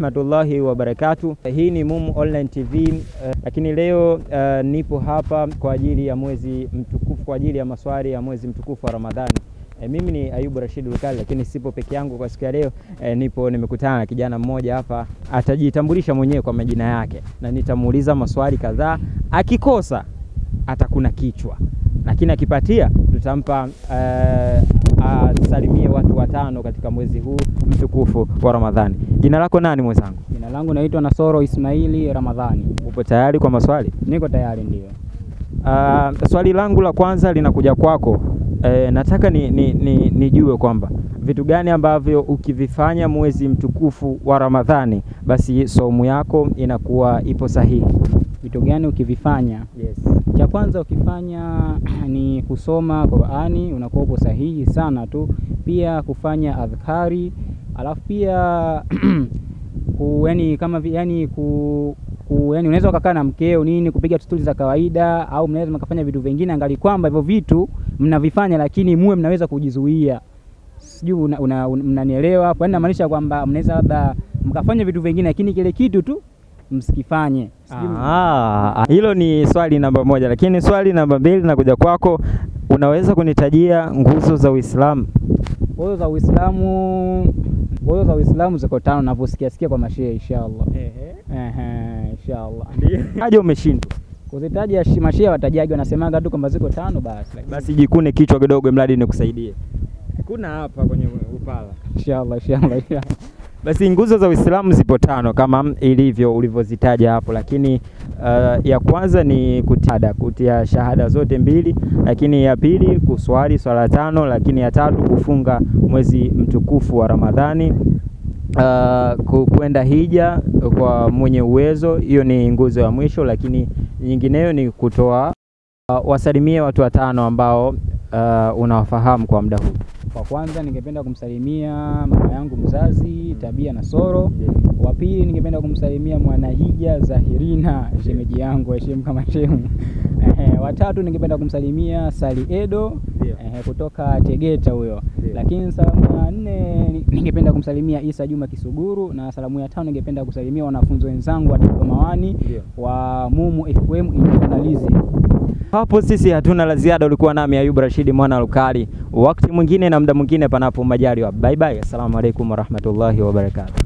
warahmatullahi wabarakatuh. Hii ni Mumu Online TV, lakini leo nipo hapa kwa ajili ya mwezi mtukufu, kwa ajili ya maswali ya mwezi mtukufu wa Ramadhani. Mimi ni Ayubu Rashid Lukali, lakini sipo peke yangu kwa siku ya leo. Nimekutana na kijana mmoja hapa, atajitambulisha mwenyewe kwa majina yake na nitamuuliza maswali kadhaa. Akikosa atakuna kichwa, lakini akipatia tutampa salimie watu 5 katika mwezi huu mtukufu wa Ramadhani. Jina lako nani mwenzangu? Jina langu naitwa Nasoro Ismaili Ramadhani. Upo tayari kwa maswali? Niko tayari ndio. Swali langu la kwanza linakuja kwako. Nataka nijue kwamba vitu gani ambavyo ukivifanya mwezi mtukufu wa Ramadhani basi saumu yako inakuwa ipo sahihi. Vitu gani ukivifanya? Yes. Cha kwanza ukifanya ni kusoma Qur'ani, unakuwa upo sahihi sana tu. Pia kufanya adhkari, alafu pia yani unaweza ukakaa na mkeo kupiga stori za kawaida, au mnaweza mkafanya vitu vingine angali kwamba hivyo vitu mnavifanya lakini muwe mnaweza kujizuia. Sijui mnanielewa hapo? Yaani inamaanisha kwamba mnaweza labda mkafanya vitu vingine lakini kile kitu tu msikifanye. Hilo ni swali namba 1, lakini swali namba 2 nakuja kwako. Unaweza kunitajia nguzo za Uislamu? Nguzo za Uislamu ziko 5 ninavyosikia kwa mashehe inshallah. Inshallah. Aje umeshindwa kuzitaja mashehe, watajaji wanasemaga tu kwamba ziko 5 basi. Basi jikune kichwa kidogo mradi nikusaidie. Kuna hapa kwenye upala. Inshallah. Basi nguzo za Uislamu zipo 5 kama ilivyo ulivyozitaja hapo, lakini ya kwanza ni kutia shahada zote 2, lakini ya pili kuswali swala 5, lakini ya 3 kufunga mwezi mtukufu wa Ramadhani, kwenda hija kwa mwenye uwezo, hiyo ni nguzo ya mwisho, lakini nyingineyo ni kutoa wasalimie watu 5 ambao unawafahamu kwa muda huu. Kwa kwanza ningependa kumsalimia mama yangu mzazi Tabia Nasoro. Wa pili ningependa kumsalimia Mwanahija Zahirina, shemeji yangu heshima kama shemu. Wa tatu ningependa kumsalimia Sali Edo kutoka Tegeta huyo. Lakini salamu ya 4 ningependa kumsalimia Isa Juma Kisuguru, na salamu ya 5 ningependa kusalimia wanafunzi wenzangu wa Mawani wa Mumu FM Internalizi. Hapo sisi hatuna la ziada. Ulikuwa nami Ayubu Rashid mwana Lukali. Wakati mwingine na muda mwingine panapo majaliwa. Bye bye. Assalamu alaikum warahmatullahi wabarakatuh.